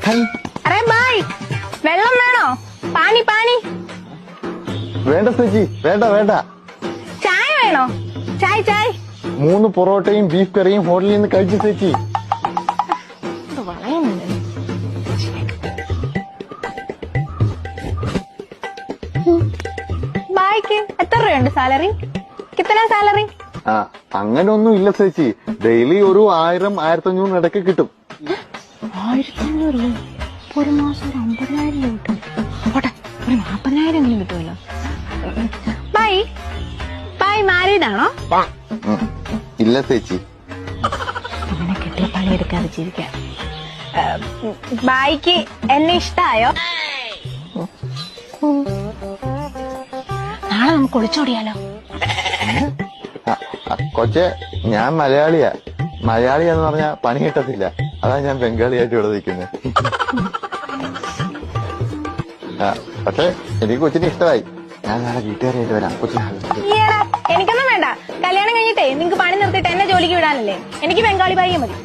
अरे भाई വെള്ളം വേണോ? പാനി പാനി. വേണ്ട ചേച്ചി, വേണ്ട വേണ്ട. ചായ വേണോ? ചായ് ചായ്. 3 പൊറോട്ടയും ബീഫ് കറിയും ഹോട്ടലിൽ നിന്ന് കഴിച്ചു ചേച്ചി. ബായിക്ക് എത്ര രൂപയുണ്ട് സാലറി? കിത്തന സാലറി? അങ്ങനൊന്നും ഇല്ല ചേച്ചി. ഡെയിലി ഒരു 1000-1500 ഇടയ്ക്ക് കിട്ടും. 1500 ഒരു മാസം 50,000 കിട്ടും. പോട്ടെ, ഒരു 40,000 കിട്ടുമല്ലോ. ബായ് ബായ് മാരീഡ് ആണോ? ഇല്ല ചേച്ചി. അങ്ങനെ കിട്ടിയ പണിയെടുക്കാതെ ജീവിക്കാം. ബായിക്ക് എന്നെ ഇഷ്ടായോ? നാളെ നമുക്ക് ഒളിച്ചോടിയാലോ? കൊച്ചെ, ഞാൻ മലയാളിയാ. മലയാളിയാന്ന് പറഞ്ഞാ പണി കിട്ടത്തില്ല. അതാ ഞാൻ ബംഗാളിയായിട്ട് ഇവിടെ നിൽക്കുന്നത്. പക്ഷെ എനിക്ക് കൊച്ചിനെ ഇഷ്ടമായി. ഞാൻ നാളെ വീട്ടുകാരായിട്ട് വരാം. എനിക്കൊന്നും വേണ്ട. കല്യാണം കഴിഞ്ഞിട്ടേ നിങ്ങക്ക് പണി നിർത്തിയിട്ട് എന്നെ ജോലിക്ക് വിടാനല്ലേ? എനിക്ക് ബംഗാളി ഭാര്യ മതി.